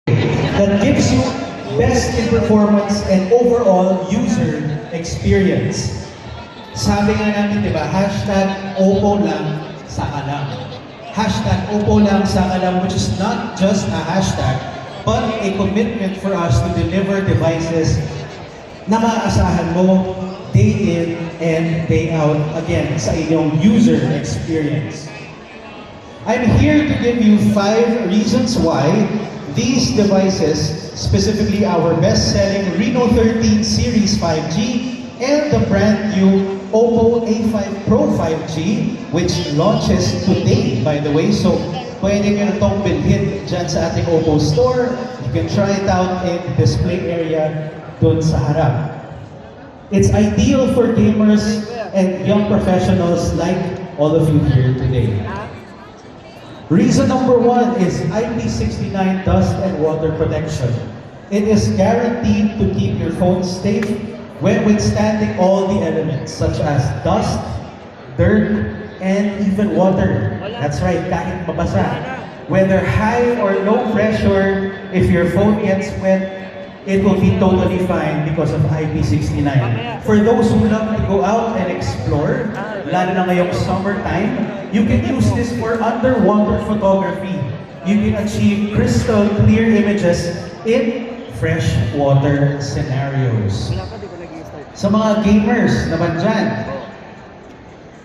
that gives you best in performance and overall user experience. Sabi nga namin, di ba, hashtag Oppo lang, saka lang. Hashtag Oppo lang, saka lang, which is not just a hashtag, but a commitment for us to deliver devices na maaasahan mo day in and day out, again, sa inyong user experience. I'm here to give you 5 reasons why these devices, specifically our best-selling Reno 13 Series 5G and the brand new Oppo A5 Pro 5G, which launches today, by the way. So, pwede nyo na itong bilhin dyan sa ating Oppo store. You can try it out in the display area dun sa harap. It's ideal for gamers and young professionals like all of you here today. Reason number 1 is IP69 dust and water protection. It is guaranteed to keep your phone safe when withstanding all the elements such as dust, dirt, and even water. That's right, kahit mabasa. Whether high or low pressure, if your phone gets wet, it will be totally fine because of IP69. For those who love to go out and explore, lalo na ngayong summertime, you can use this for underwater photography. You can achieve crystal clear images in freshwater scenarios. Sa mga gamers naman dyan,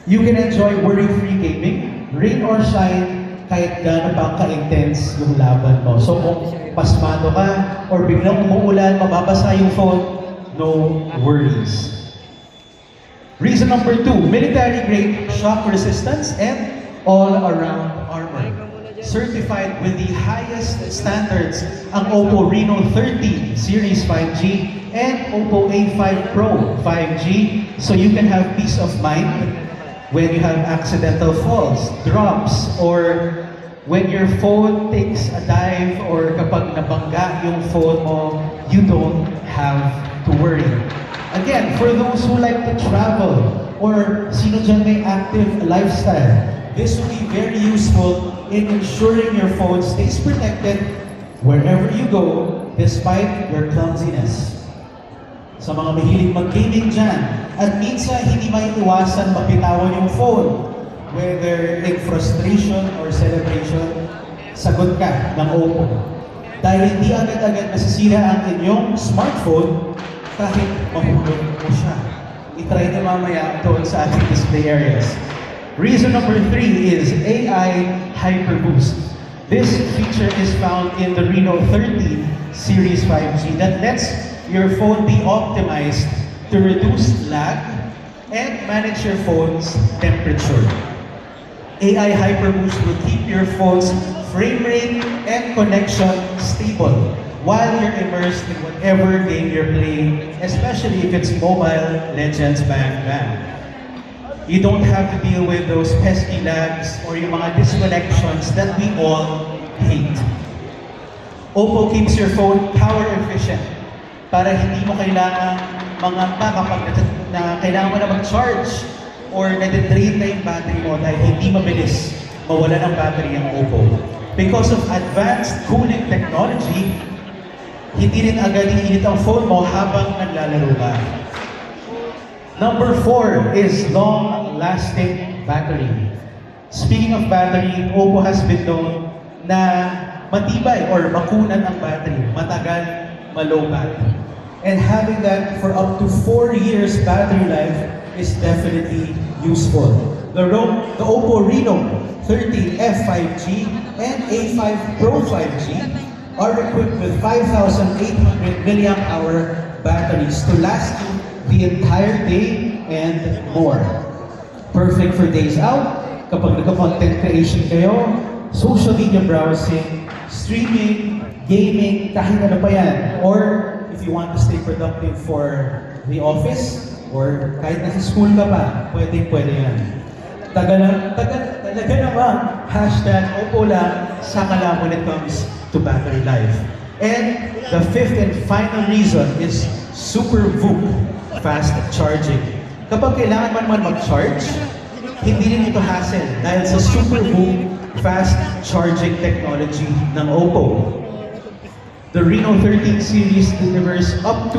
you can enjoy worry-free gaming, rain or shine, kahit gaano pang ka-intense yung laban mo. So kung pasmado ka or biglang umuulan, mababasa yung phone, no worries. Reason number 2, military-grade shock resistance and all-around armor. Certified with the highest standards ang Oppo Reno 13 Series 5G and Oppo A5 Pro 5G, so you can have peace of mind when you have accidental falls, drops, or when your phone takes a dive, or kapag nabangga yung phone mo, you don't have to worry. Again, for those who like to travel, or sino dyan may active lifestyle, this will be very useful in ensuring your phone stays protected wherever you go, despite your clumsiness. Sa mga mahilig mag-gaming dyan, at minsan hindi maiiwasan mapitawan yung phone, whether in frustration or celebration, sagot ka ng Oppo. Dahil hindi agad-agad masisira ang inyong smartphone kahit mahulog mo siya. I-try na mamaya doon sa ating display areas. Reason number 3 is AI Hyperboost. This feature is found in the Reno 13 Series 5G that lets your phone be optimized to reduce lag and manage your phone's temperature. AI Hyperboost will keep your phone's frame rate and connection stable while you're immersed in whatever game you're playing, especially if it's Mobile Legends Bang Bang. You don't have to deal with those pesky lags or yung mga disconnections that we all hate. Oppo keeps your phone power efficient para hindi mo kailangan mangamba kapag kailangan mo na mag-charge or nade-drain na yung battery mo dahil hindi mabilis mawala ng battery ang Oppo. Because of advanced cooling technology, hindi rin agad iinit ang phone mo habang naglalaro ka. Number 4 is long-lasting battery. Speaking of battery, Oppo has been known na matibay or makunan ang battery, matagal, malobat. And having that for up to 4 years battery life is definitely useful. The Oppo Reno 13F 5G and A5 Pro 5G are equipped with 5,800 mAh batteries to last you the entire day and more. Perfect for days out, kapag nagka-content creation kayo, social media browsing, streaming, gaming, kahit ano pa yan. Or if you want to stay productive for the office, or kahit nasa school ka pa, pwede yan. Talaga naman, hashtag Oppo lang, saka lang when it comes to battery life. And the 5th and final reason is Super VOOC fast charging. Kapag kailangan man mag-charge, hindi rin ito hassle dahil sa Super VOOC fast charging technology ng Oppo. The Reno 13 series delivers up to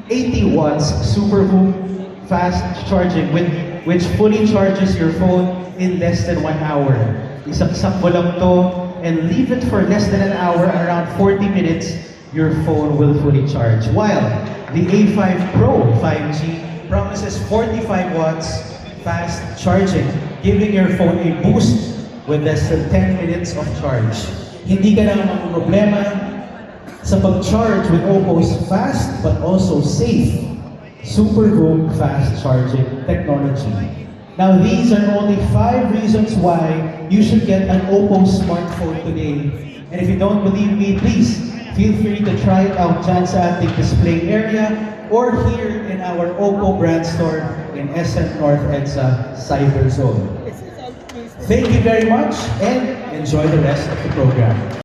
80 watts SuperVOOC fast charging which fully charges your phone in less than 1 hour. Isaksak mo lang to and leave it for less than an hour, around 40 minutes, your phone will fully charge. While the A5 Pro 5G promises 45 watts fast charging, giving your phone a boost with less than 10 minutes of charge. Hindi ka na problema sa pag-charge with Oppo's fast but also safe SuperVOOC fast charging technology. Now these are only 5 reasons why you should get an Oppo smartphone today. And if you don't believe me, please feel free to try it out dyan sa ating display area or here in our Oppo brand store in SM North EDSA Cyber Zone. Thank you very much and enjoy the rest of the program.